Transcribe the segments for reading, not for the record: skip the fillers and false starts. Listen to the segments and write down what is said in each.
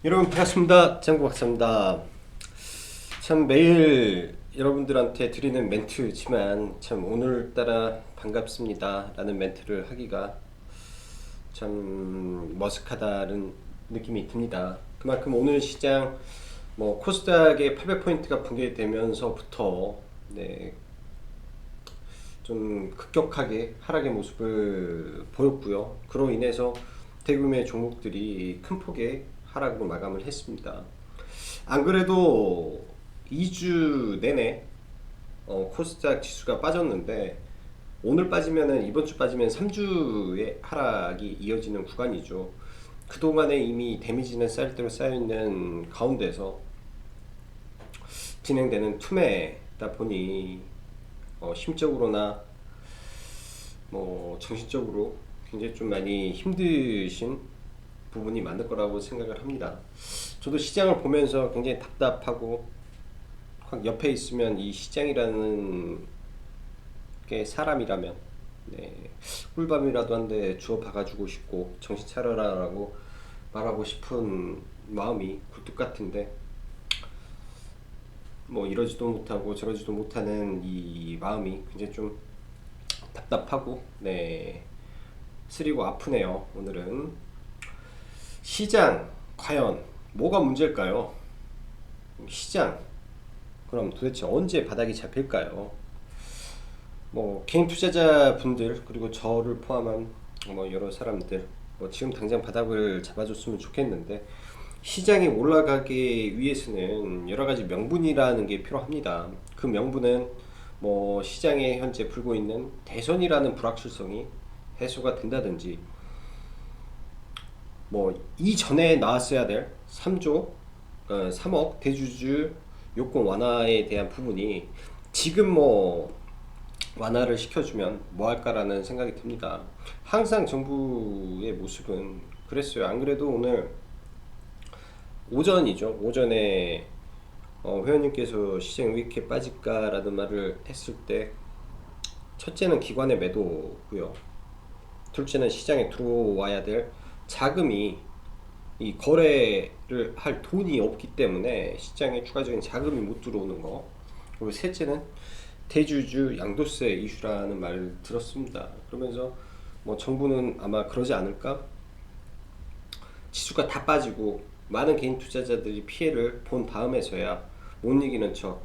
여러분 반갑습니다. 장구박사입니다. 참 매일 여러분들한테 드리는 멘트지만 참 오늘따라 반갑습니다 라는 멘트를 하기가 참 머쓱하다는 느낌이 듭니다. 그만큼 오늘 시장 코스닥의 800포인트가 붕괴되면서부터 좀 급격하게 하락의 모습을 보였고요. 그로 인해서 대규모의 종목들이 큰 폭의 하락으로 마감을 했습니다. 안 그래도 2주 내내 코스닥 지수가 빠졌는데 오늘 빠지면은 이번 주 빠지면 3주의 하락이 이어지는 구간이죠. 그동안에 이미 데미지는 쌓일 대로 쌓여있는 가운데서 진행되는 투매다 보니 심적으로나 정신적으로 굉장히 좀 많이 힘드신 부분이 많을 거라고 생각을 합니다. 저도 시장을 보면서 굉장히 답답하고 확 옆에 있으면 이 시장이라는 게 사람이라면 꿀밤이라도 한 대 주워 박아주고 싶고 정신 차려라라고 말하고 싶은 마음이 굴뚝 같은데 이러지도 못하고 저러지도 못하는 이 마음이 굉장히 좀 답답하고 쓰리고 아프네요. 오늘은 시장 과연 뭐가 문제일까요? 시장 그럼 도대체 언제 바닥이 잡힐까요? 개인 투자자분들 그리고 저를 포함한 여러 사람들 지금 당장 바닥을 잡아줬으면 좋겠는데 시장이 올라가기 위해서는 여러 가지 명분이라는 게 필요합니다. 그 명분은 시장에 현재 불고 있는 대선이라는 불확실성이 해소가 된다든지 이전에 나왔어야 될 3억 대주주 요건 완화에 대한 부분이 지금 완화를 시켜주면 뭐 할까라는 생각이 듭니다. 항상 정부의 모습은 그랬어요. 안 그래도 오늘 오전이죠. 오전에 회원님께서 시장이 왜 이렇게 빠질까라는 말을 했을 때 첫째는 기관의 매도고요. 둘째는 시장에 들어와야 될 자금이 이 거래를 할 돈이 없기 때문에 시장에 추가적인 자금이 못 들어오는 거. 그리고 셋째는 대주주 양도세 이슈라는 말을 들었습니다. 그러면서 정부는 아마 그러지 않을까? 지수가 다 빠지고 많은 개인 투자자들이 피해를 본 다음에서야 못 이기는 척,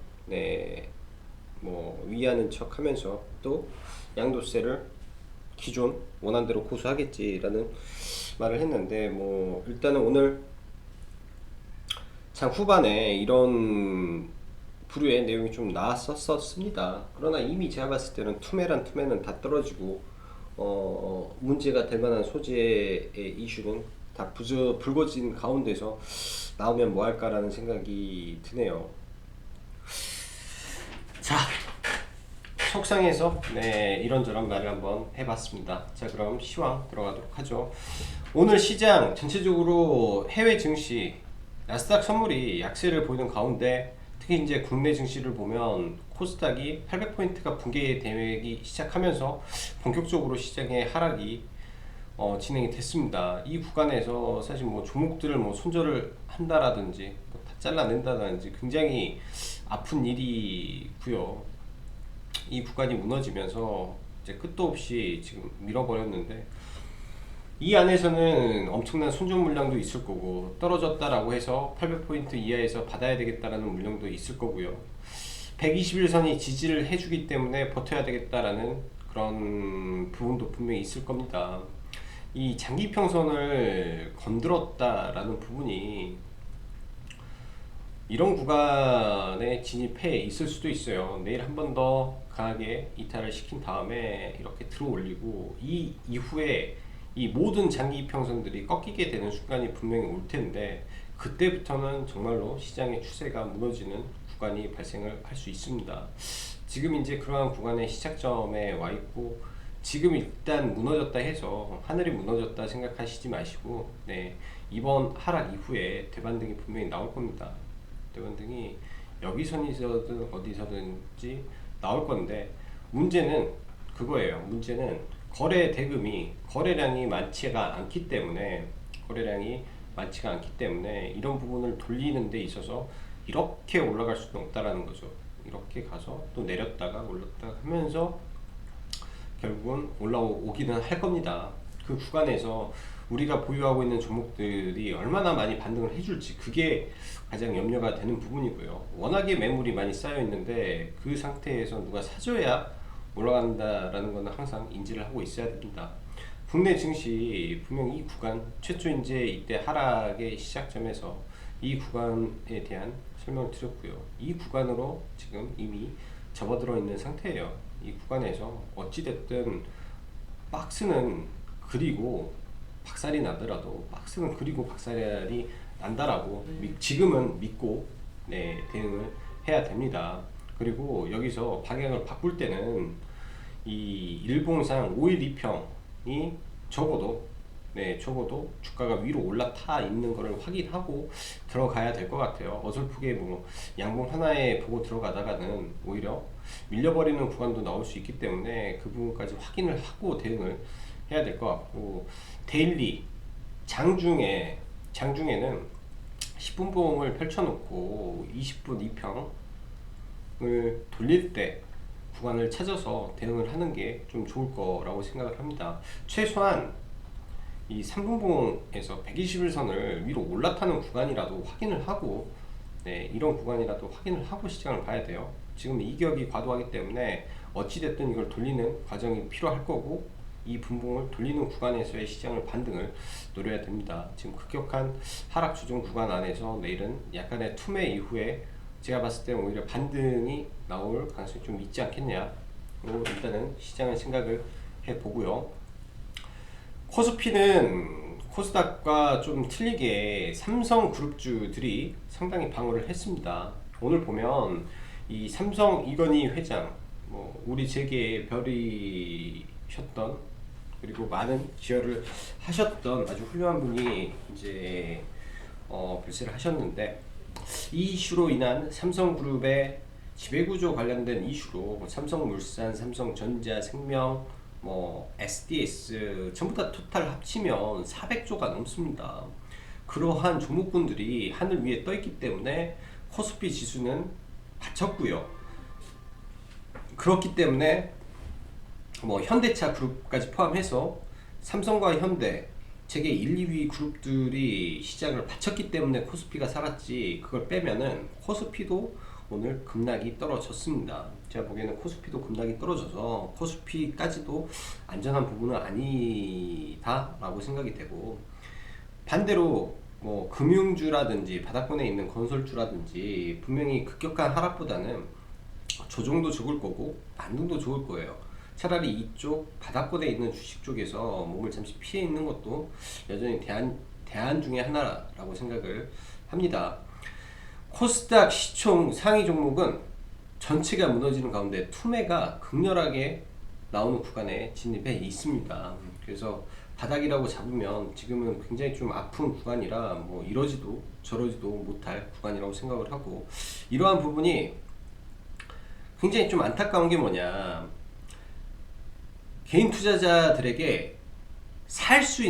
위하는 척 하면서 또 양도세를 기존 원안대로 고수하겠지라는 말을 했는데 일단은 오늘 장 후반에 이런 부류의 내용이 좀 나왔었습니다. 그러나 이미 제가 봤을 때는 투매는 다 떨어지고 문제가 될 만한 소재의 이슈는 다 불거진 가운데서 나오면 뭐 할까라는 생각이 드네요. 자, 속상해서 이런저런 말을 한번 해봤습니다. 자, 그럼 시황 들어가도록 하죠. 오늘 시장 전체적으로 해외 증시 나스닥 선물이 약세를 보이는 가운데 특히 이제 국내 증시를 보면 코스닥이 800포인트가 붕괴되기 시작하면서 본격적으로 시장의 하락이 진행이 됐습니다. 이 구간에서 사실 종목들을 손절을 한다라든지 다 잘라낸다든지 굉장히 아픈 일이고요. 이 구간이 무너지면서 이제 끝도 없이 지금 밀어버렸는데 이 안에서는 엄청난 손절 물량도 있을 거고 떨어졌다라고 해서 800포인트 이하에서 받아야 되겠다라는 물량도 있을 거고요. 121선이 지지를 해주기 때문에 버텨야 되겠다라는 그런 부분도 분명히 있을 겁니다. 이 장기평선을 건드렸다라는 부분이 이런 구간에 진입해 있을 수도 있어요. 내일 한 번 더 강하게 이탈을 시킨 다음에 이렇게 들어 올리고 이 이후에 이 모든 장기평선들이 꺾이게 되는 순간이 분명히 올 텐데 그때부터는 정말로 시장의 추세가 무너지는 구간이 발생을 할 수 있습니다. 지금 이제 그러한 구간의 시작점에 와 있고 지금 일단 무너졌다 해서 하늘이 무너졌다 생각하시지 마시고 이번 하락 이후에 대반등이 분명히 나올 겁니다. 대반등이 여기선이든 어디서든지 나올 건데 문제는 그거예요. 문제는 거래 대금이 거래량이 많지가 않기 때문에 거래량이 많지가 않기 때문에 이런 부분을 돌리는 데 있어서 이렇게 올라갈 수는 없다라는 거죠. 이렇게 가서 또 내렸다가 올랐다가 하면서 결국은 올라오기는 할 겁니다. 그 구간에서 우리가 보유하고 있는 종목들이 얼마나 많이 반등을 해줄지, 그게 가장 염려가 되는 부분이고요. 워낙에 매물이 많이 쌓여 있는데 그 상태에서 누가 사줘야 올라간다라는 것은 항상 인지를 하고 있어야 됩니다. 국내 증시 분명 이 구간, 최초 이제 이때 하락의 시작점에서 이 구간에 대한 설명을 드렸고요. 이 구간으로 지금 이미 접어들어 있는 상태예요. 이 구간에서 어찌됐든 박스는 그리고 박살이 나더라도, 박스는 그리고 박살이 난다라고 지금은 믿고 대응을 해야 됩니다. 그리고 여기서 방향을 바꿀 때는 이 일봉상 5일 2평이 적어도 주가가 위로 올라타 있는 것을 확인하고 들어가야 될 것 같아요. 어설프게 뭐 양봉 하나에 보고 들어가다가는 오히려 밀려버리는 구간도 나올 수 있기 때문에 그 부분까지 확인을 하고 대응을 해야 될 것 같고, 데일리 장중에는 10분 봉을 펼쳐놓고 20분 2평을 돌릴 때 구간을 찾아서 대응을 하는 게 좀 좋을 거라고 생각을 합니다. 최소한 이 3분봉에서 121선을 위로 올라타는 구간이라도 확인을 하고, 이런 구간이라도 확인을 하고 시장을 봐야 돼요. 지금 이격이 과도하기 때문에 어찌됐든 이걸 돌리는 과정이 필요할 거고, 이 분봉을 돌리는 구간에서의 시장을 반등을 노려야 됩니다. 지금 급격한 하락 조정 구간 안에서 내일은 약간의 투매 이후에 제가 봤을 때 오히려 반등이 나올 가능성이 좀 있지 않겠냐, 일단은 시장을 생각을 해보고요. 코스피는 코스닥과 좀 틀리게 삼성그룹주들이 상당히 방어를 했습니다. 오늘 보면 이 삼성 이건희 회장, 우리 재계의 별이셨던, 그리고 많은 기여를 하셨던 아주 훌륭한 분이 이제 별세를 하셨는데, 이 이슈로 인한 삼성그룹의 지배구조 관련된 이슈로 삼성물산, 삼성전자, 생명, SDS 전부 다 토탈 합치면 400조가 넘습니다. 그러한 종목군들이 하늘 위에 떠 있기 때문에 코스피 지수는 받쳤고요. 그렇기 때문에 현대차 그룹까지 포함해서 삼성과 현대 세계 1, 2위 그룹들이 시장을 받쳤기 때문에 코스피가 살았지, 그걸 빼면은 코스피도 오늘 급락이 떨어졌습니다. 제가 보기에는 코스피도 급락이 떨어져서 코스피까지도 안전한 부분은 아니다 라고 생각이 되고, 반대로 금융주라든지 바닥권에 있는 건설주라든지 분명히 급격한 하락보다는 조정도 적을 거고 반등도 좋을 거예요. 차라리 이쪽 바닥권에 있는 주식 쪽에서 몸을 잠시 피해 있는 것도 여전히 대안 중에 하나라고 생각을 합니다. 코스닥 시총 상위 종목은 전체가 무너지는 가운데 투매가 극렬하게 나오는 구간에 진입해 있습니다. 그래서 바닥이라고 잡으면 지금은 굉장히 좀 아픈 구간이라 이러지도 저러지도 못할 구간이라고 생각을 하고, 이러한 부분이 굉장히 좀 안타까운 게 뭐냐, 개인 투자자들에게 살 수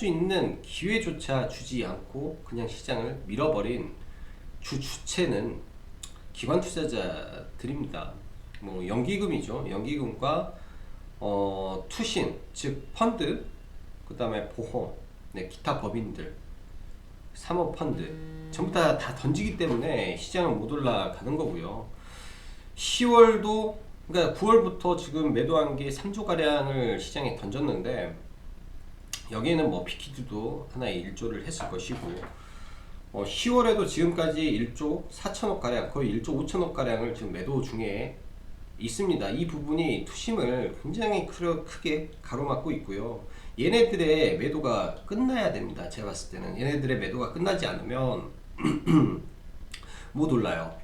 있는 기회조차 주지 않고 그냥 시장을 밀어버린 주체는 기관 투자자들입니다. 연기금이죠. 연기금과 투신, 즉 펀드, 그 다음에 보험, 기타 법인들, 사모펀드 전부 다 던지기 때문에 시장은 못 올라가는 거고요. 10월도, 그러니까 9월부터 지금 매도한 게 3조 가량을 시장에 던졌는데, 여기에는 피키드도 하나의 일조를 했을 것이고, 10월에도 지금까지 1조 4천억 가량, 거의 1조 5천억 가량을 지금 매도 중에 있습니다. 이 부분이 투심을 굉장히 크게 가로막고 있고요. 얘네들의 매도가 끝나야 됩니다. 제가 봤을 때는 얘네들의 매도가 끝나지 않으면 못 올라요.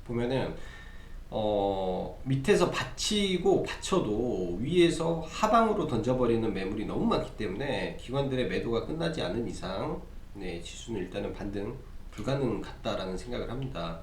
보면은 밑에서 받쳐도 위에서 하방으로 던져버리는 매물이 너무 많기 때문에 기관들의 매도가 끝나지 않는 이상 지수는 일단은 반등 불가능 같다라는 생각을 합니다.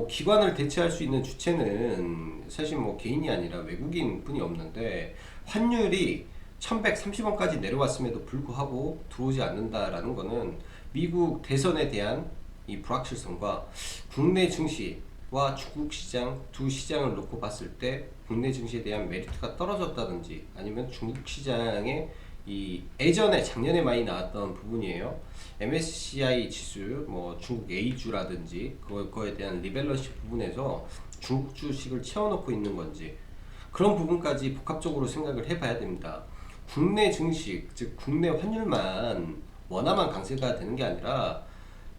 기관을 대체할 수 있는 주체는 사실 개인이 아니라 외국인 뿐이 없는데, 환율이 1130원까지 내려왔음에도 불구하고 들어오지 않는다라는 거는 미국 대선에 대한 이 불확실성과 국내 증시와 중국 시장 두 시장을 놓고 봤을 때 국내 증시에 대한 메리트가 떨어졌다든지 아니면 중국 시장의 이 예전에 작년에 많이 나왔던 부분이에요. MSCI 지수, 뭐 중국 A주라든지 그거에 대한 리밸런스 부분에서 중국 주식을 채워넣고 있는 건지 그런 부분까지 복합적으로 생각을 해봐야 됩니다. 국내 증시, 즉 국내 환율만 원화만 강세가 되는 게 아니라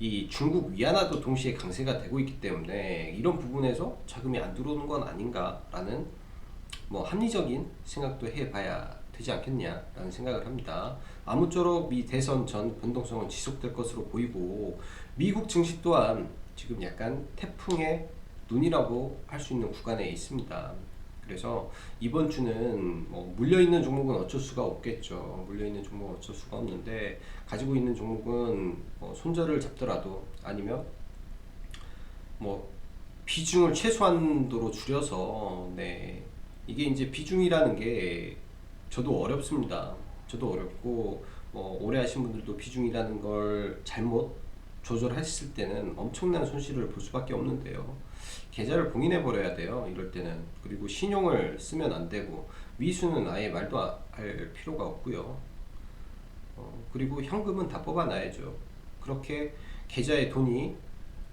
이 중국 위안화도 동시에 강세가 되고 있기 때문에 이런 부분에서 자금이 안 들어오는 건 아닌가라는 뭐 합리적인 생각도 해봐야 되지 않겠냐라는 생각을 합니다. 아무쪼록 미 대선 전 변동성은 지속될 것으로 보이고 미국 증시 또한 지금 약간 태풍의 눈이라고 할 수 있는 구간에 있습니다. 그래서 이번 주는 뭐 물려있는 종목은 어쩔 수가 없겠죠. 물려있는 종목은 어쩔 수가 없는데 가지고 있는 종목은 뭐 손절을 잡더라도 아니면 뭐 비중을 최소한도로 줄여서 네 이게 이제 비중이라는 게 저도 어렵습니다. 저도 어렵고 뭐 오래 하신 분들도 비중이라는 걸 잘못 조절했을 때는 엄청난 손실을 볼 수밖에 없는데요. 계좌를 봉인해 버려야 돼요. 이럴 때는. 그리고 신용을 쓰면 안 되고 미수는 아예 말도 할 필요가 없고요. 그리고 현금은 다 뽑아놔야죠. 그렇게 계좌에 돈이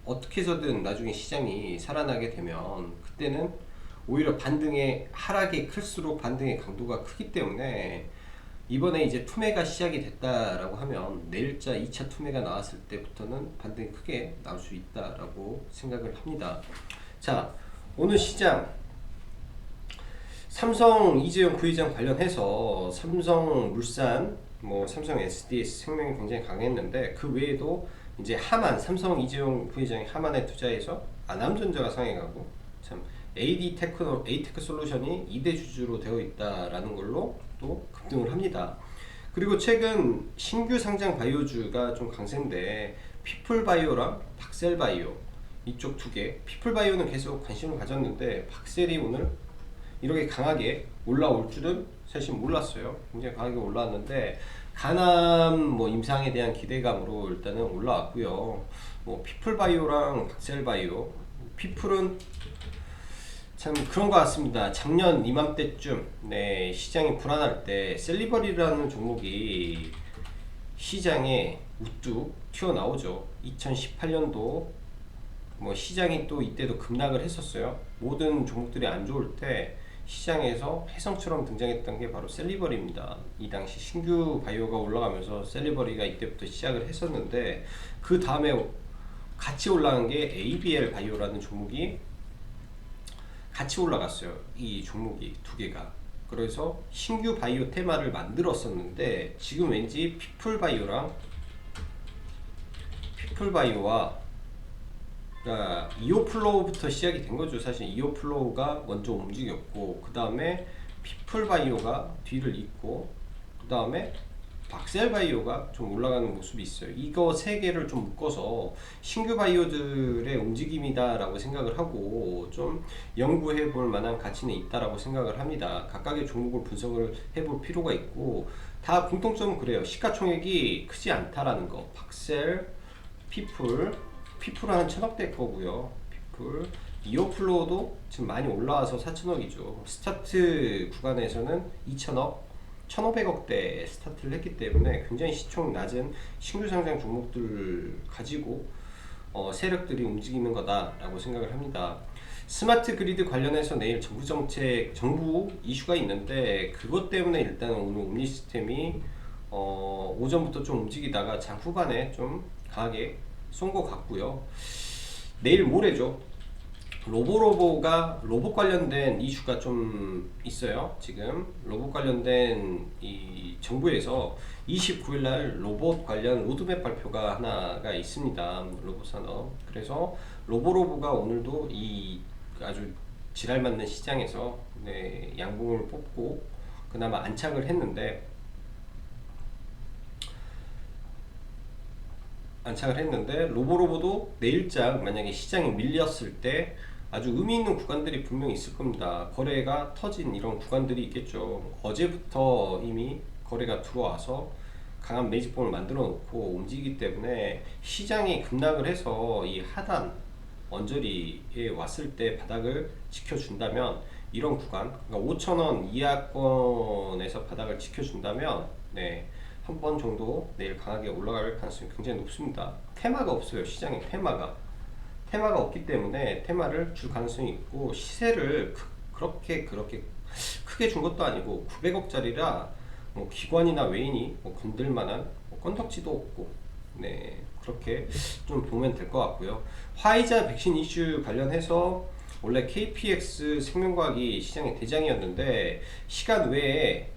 어떻게 해서든 나중에 시장이 살아나게 되면 그때는 오히려 반등의 하락이 클수록 반등의 강도가 크기 때문에 이번에 이제 투매가 시작이 됐다라고 하면 내일자 2차 투매가 나왔을 때부터는 반등이 크게 나올 수 있다라고 생각을 합니다. 자, 오늘 시장 삼성 이재용 부회장 관련해서 삼성물산, 뭐 삼성 SDS 생명이 굉장히 강했는데 그 외에도 이제 하만, 삼성 이재용 부회장이 하만에 투자해서 아남전자가 상해가고 참 AT테크 솔루션이 2대 주주로 되어 있다라는 걸로 또 급등을 합니다. 그리고 최근 신규 상장 바이오주가 좀 강세인데 피플바이오랑 박셀바이오 이쪽 두 개, 피플바이오는 계속 관심을 가졌는데 박셀이 오늘 이렇게 강하게 올라올 줄은 사실 몰랐어요. 굉장히 강하게 올라왔는데 가남 뭐 임상에 대한 기대감으로 일단은 올라왔고요. 뭐 피플바이오랑 박셀바이오, 피플은 참 그런 것 같습니다. 작년 이맘때쯤 네, 시장이 불안할 때 셀리버리라는 종목이 시장에 우뚝 튀어나오죠. 2018년도 뭐 시장이 또 이때도 급락을 했었어요. 모든 종목들이 안 좋을 때 시장에서 혜성처럼 등장했던 게 바로 셀리버리입니다. 이 당시 신규 바이오가 올라가면서 셀리버리가 이때부터 시작을 했었는데 그 다음에 같이 올라간 게 ABL 바이오라는 종목이 같이 올라갔어요. 이 종목이 두 개가. 그래서 신규 바이오 테마를 만들었었는데 지금 왠지 피플바이오와 그러니까 이오플로우부터 시작이 된 거죠. 사실 이오플로우가 먼저 움직였고 그 다음에 피플바이오가 뒤를 잇고 그 다음에 박셀바이오가 좀 올라가는 모습이 있어요. 이거 세 개를 좀 묶어서 신규 바이오들의 움직임이다 라고 생각을 하고 좀 연구해 볼 만한 가치는 있다라고 생각을 합니다. 각각의 종목을 분석을 해볼 필요가 있고 다 공통점은 그래요. 시가총액이 크지 않다라는 거. 박셀, 피플은 한 1000억대 거고요. 피플, 이오플로우도 지금 많이 올라와서 4000억이죠. 스타트 구간에서는 2000억 1500억대 스타트를 했기 때문에 굉장히 시총 낮은 신규 상장 종목들 가지고 세력들이 움직이는 거다라고 생각을 합니다. 스마트 그리드 관련해서 내일 정부 이슈가 있는데 그것 때문에 일단 오늘 옴니 시스템이 오전부터 좀 움직이다가 장 후반에 좀 강하게 쏜 것 같고요. 내일 모레죠. 로봇 관련된 이슈가 좀 있어요. 지금 로봇 관련된 이 정부에서 29일날 로봇 관련 로드맵 발표가 하나가 있습니다. 로봇 산업. 그래서 로보로보가 오늘도 이 아주 지랄 맞는 시장에서 네, 양봉을 뽑고 그나마 안착을 했는데 로보로보도 내일장 만약에 시장이 밀렸을 때 아주 의미 있는 구간들이 분명히 있을 겁니다. 거래가 터진 이런 구간들이 있겠죠. 어제부터 이미 거래가 들어와서 강한 매집봉을 만들어 놓고 움직이기 때문에 시장이 급락을 해서 이 하단 언저리에 왔을 때 바닥을 지켜준다면 이런 구간, 그러니까 5,000원 이하권에서 바닥을 지켜준다면 네, 한 번 정도 내일 강하게 올라갈 가능성이 굉장히 높습니다. 테마가 없어요. 시장에 테마가 없기 때문에 테마를 줄 가능성이 있고, 시세를 그렇게 크게 준 것도 아니고 900억짜리라 뭐 기관이나 외인이 뭐 건들만한 뭐 건덕지도 없고, 네, 그렇게 좀 보면 될 것 같고요. 화이자 백신 이슈 관련해서 원래 KPX 생명과학이 시장의 대장이었는데 시간 외에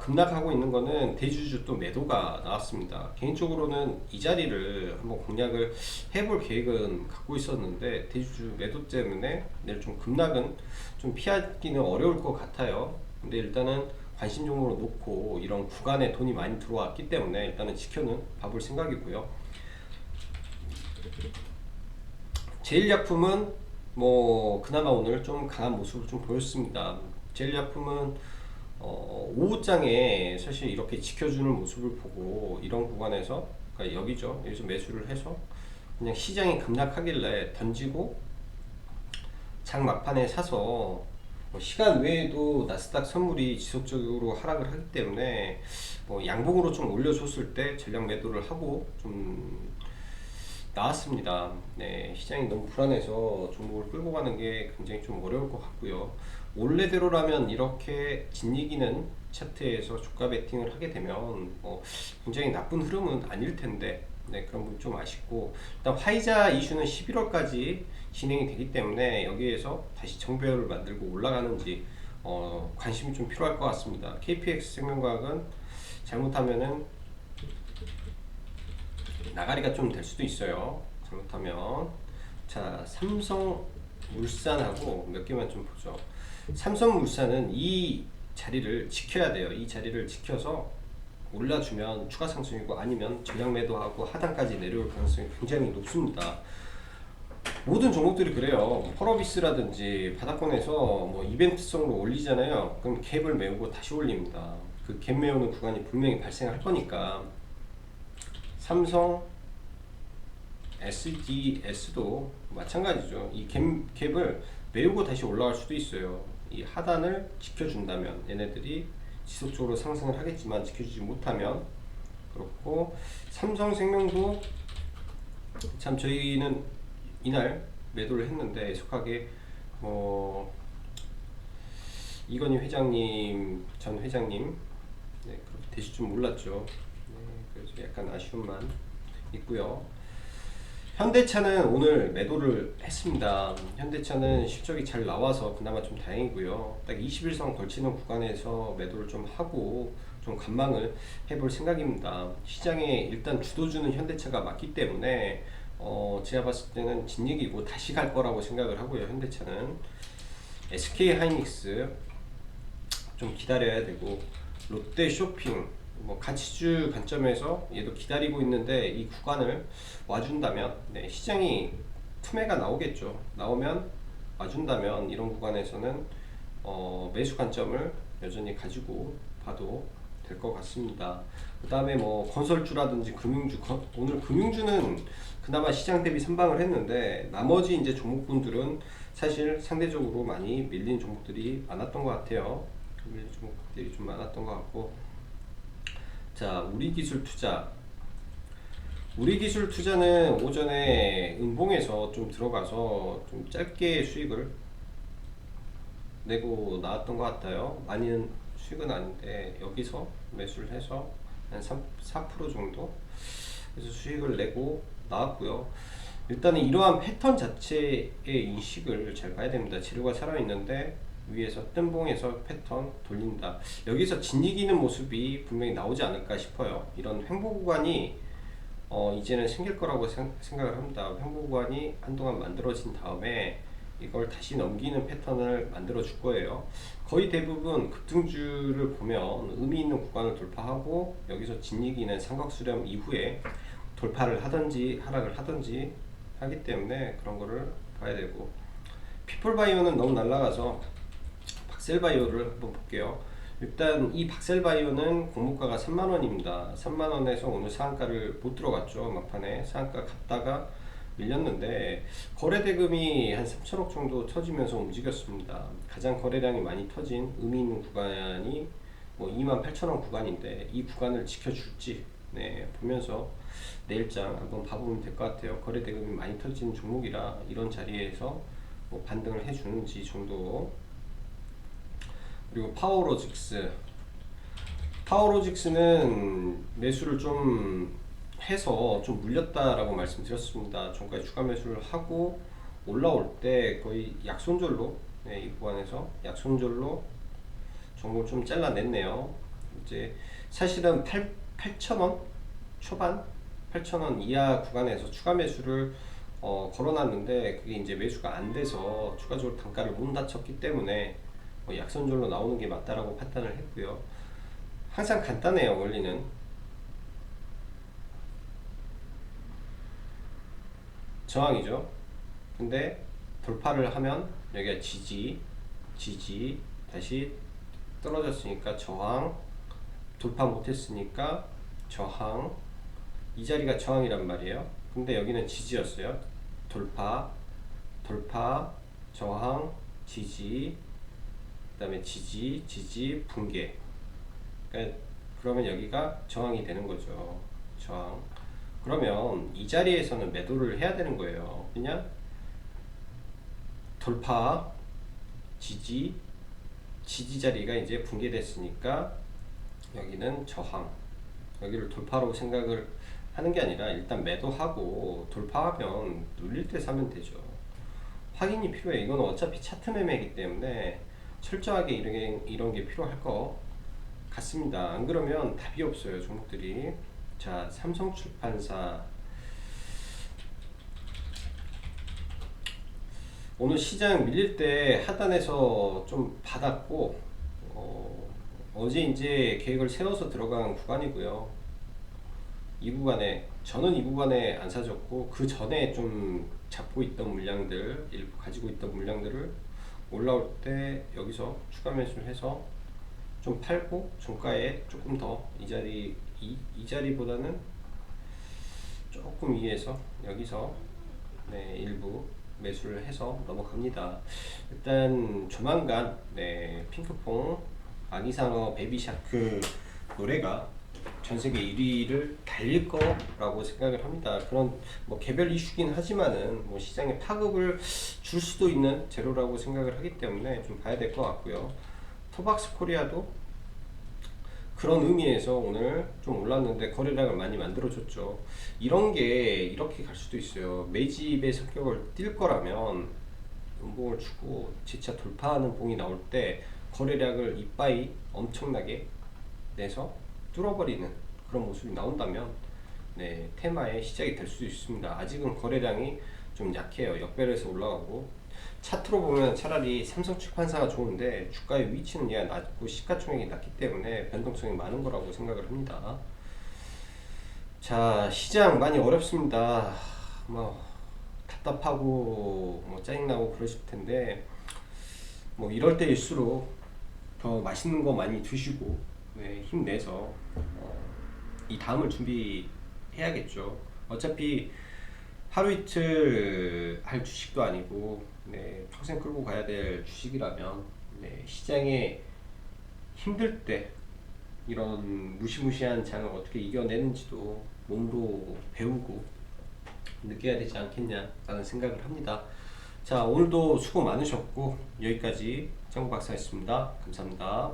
급락하고 있는 거는 대주주 또 매도가 나왔습니다. 개인적으로는 이 자리를 한번 공략을 해볼 계획은 갖고 있었는데 대주주 매도 때문에 내일 좀 급락은 좀 피하기는 어려울 것 같아요. 근데 일단은 관심 종목으로 놓고 이런 구간에 돈이 많이 들어왔기 때문에 일단은 지켜는 봐볼 생각이고요. 제일약품은 뭐 그나마 오늘 좀 강한 모습을 좀 보였습니다. 제일약품은 오후장에 사실 이렇게 지켜주는 모습을 보고 이런 구간에서, 그러니까 여기서 매수를 해서 그냥 시장이 급락하길래 던지고 장 막판에 사서 뭐 시간 외에도 나스닥 선물이 지속적으로 하락을 하기 때문에 뭐 양봉으로 좀 올려줬을 때 전량 매도를 하고 좀 나왔습니다. 네, 시장이 너무 불안해서 종목을 끌고 가는 게 굉장히 좀 어려울 것 같고요. 원래대로라면 이렇게 진이기는 차트에서 주가 베팅을 하게 되면 굉장히 나쁜 흐름은 아닐 텐데, 네, 그런 부분 좀 아쉽고, 일단 화이자 이슈는 11월까지 진행이 되기 때문에 여기에서 다시 정배열을 만들고 올라가는지 관심이 좀 필요할 것 같습니다. KPX 생명과학은 잘못하면은 나가리가 좀 될 수도 있어요. 잘못하면. 자, 삼성물산하고 몇 개만 좀 보죠. 삼성물산은 이 자리를 지켜야 돼요. 이 자리를 지켜서 올라주면 추가 상승이고, 아니면 전량 매도하고 하단까지 내려올 가능성이 굉장히 높습니다. 모든 종목들이 그래요. 펄어비스라든지 바닥권에서 뭐 이벤트성으로 올리잖아요. 그럼 갭을 메우고 다시 올립니다. 그 갭 메우는 구간이 분명히 발생할 거니까. 삼성 SDS도 마찬가지죠. 이 갭을 메우고 다시 올라갈 수도 있어요. 이 하단을 지켜준다면 얘네들이 지속적으로 상승을 하겠지만 지켜주지 못하면 그렇고, 삼성생명도 참 저희는 이날 매도를 했는데 속하게 이건희 회장님, 전 회장님, 네, 그렇게 되실 줄 몰랐죠. 네, 그래서 약간 아쉬움만 있고요. 현대차는 오늘 매도를 했습니다. 현대차는 실적이 잘 나와서 그나마 좀 다행이고요. 딱 21선 걸치는 구간에서 매도를 좀 하고 좀 관망을 해볼 생각입니다. 시장에 일단 주도주는 현대차가 맞기 때문에 제가 봤을 때는 진익이고 다시 갈 거라고 생각을 하고요. 현대차는 SK하이닉스 좀 기다려야 되고, 롯데쇼핑 뭐 가치주 관점에서 얘도 기다리고 있는데 이 구간을 와준다면, 네, 시장이 투매가 나오겠죠. 나오면 와준다면 이런 구간에서는 매수 관점을 여전히 가지고 봐도 될 것 같습니다. 그 다음에 뭐 건설주라든지 금융주, 오늘 금융주는 그나마 시장 대비 선방을 했는데 나머지 이제 종목분들은 사실 상대적으로 많이 밀린 종목들이 많았던 것 같아요. 밀린 종목들이 좀 많았던 것 같고, 자, 우리기술투자는 오전에 은봉에서 좀 들어가서 좀 짧게 수익을 내고 나왔던 것 같아요. 많이는 수익은 아닌데 여기서 매수를 해서 한 4% 정도 그래서 수익을 내고 나왔고요. 일단은 이러한 패턴 자체의 인식을 잘 봐야 됩니다. 재료가 살아있는데 위에서 뜬봉에서 패턴 돌린다. 여기서 진이기는 모습이 분명히 나오지 않을까 싶어요. 이런 횡보 구간이 이제는 생길 거라고 생각을 합니다. 횡보 구간이 한동안 만들어진 다음에 이걸 다시 넘기는 패턴을 만들어 줄 거예요. 거의 대부분 급등주를 보면 의미 있는 구간을 돌파하고 여기서 진이기는 삼각 수렴 이후에 돌파를 하든지 하락을 하든지 하기 때문에 그런 거를 봐야 되고, 피플바이오는 너무 날라가서 박셀바이오를 한번 볼게요. 일단 이 박셀바이오는 공모가가 3만원입니다. 3만원에서 오늘 상한가를 못 들어갔죠. 막판에 상한가 갔다가 밀렸는데 거래대금이 한 3천억 정도 터지면서 움직였습니다. 가장 거래량이 많이 터진 의미 있는 구간이 뭐 28,000원 구간인데 이 구간을 지켜줄지 보면서 내일장 한번 봐보면 될 것 같아요. 거래대금이 많이 터진 종목이라 이런 자리에서 뭐 반등을 해주는지 정도. 그리고 파워로직스는 매수를 좀 해서 좀 물렸다라고 말씀드렸습니다. 종가에 추가 매수를 하고 올라올 때 거의 약손절로 이 구간에서 약손절로 종목을 좀 잘라냈네요. 이제 사실은 8,000원 초반 8,000원 이하 구간에서 추가 매수를 걸어놨는데 그게 이제 매수가 안 돼서 추가적으로 단가를 못 낮췄기 때문에 약선절로 나오는 게 맞다라고 판단을 했고요. 항상 간단해요. 원리는 저항이죠. 근데 돌파를 하면 여기가 지지 다시 떨어졌으니까 저항, 돌파 못했으니까 저항, 이 자리가 저항이란 말이에요. 근데 여기는 지지였어요. 돌파, 저항, 지지, 그 다음에 지지, 붕괴. 그러면 여기가 저항이 되는 거죠. 저항. 그러면 이 자리에서는 매도를 해야 되는 거예요. 그냥 돌파, 지지 자리가 이제 붕괴됐으니까 여기는 저항. 여기를 돌파로 생각을 하는 게 아니라 일단 매도하고 돌파하면 눌릴 때 사면 되죠. 확인이 필요해. 이건 어차피 차트 매매이기 때문에 철저하게 이런 게 필요할 것 같습니다. 안 그러면 답이 없어요, 종목들이. 자, 삼성출판사 오늘 시장 밀릴 때 하단에서 좀 받았고 어제 이제 계획을 세워서 들어간 구간이고요. 이 구간에 저는 이 구간에 안 사줬고 그 전에 좀 잡고 있던 물량들 일부 가지고 있던 물량들을 올라올 때 여기서 추가 매수를 해서 좀 팔고 종가에 조금 더 이 자리보다는 조금 위에서 여기서 일부 매수를 해서 넘어갑니다. 일단 조만간 핑크퐁 아기상어 베비샤크 노래가 전세계 1위를 달릴 거라고 생각을 합니다. 그런 뭐 개별 이슈긴 하지만은 뭐 시장에 파급을 줄 수도 있는 재료라고 생각을 하기 때문에 좀 봐야 될 것 같고요. 토박스 코리아도 그런 의미에서 오늘 좀 올랐는데 거래량을 많이 만들어줬죠. 이런 게 이렇게 갈 수도 있어요. 매집의 성격을 띌 거라면 음봉을 주고 재차 돌파하는 봉이 나올 때 거래량을 이빠이 엄청나게 내서 뚫어버리는 그런 모습이 나온다면 테마의 시작이 될 수도 있습니다. 아직은 거래량이 좀 약해요. 역배열에서 올라가고 차트로 보면 차라리 삼성출판사가 좋은데 주가의 위치는 얘가 낮고 시가총액이 낮기 때문에 변동성이 많은 거라고 생각을 합니다. 자, 시장 많이 어렵습니다. 뭐 답답하고 뭐 짜증나고 그러실 텐데 뭐 이럴 때일수록 더 맛있는 거 많이 드시고 힘내서 이 다음을 준비해야겠죠. 어차피 하루 이틀 할 주식도 아니고 평생 끌고 가야 될 주식이라면 시장에 힘들 때 이런 무시무시한 장을 어떻게 이겨내는지도 몸으로 배우고 느껴야 되지 않겠냐 라는 생각을 합니다. 자, 오늘도 수고 많으셨고 여기까지 정박사였습니다. 감사합니다.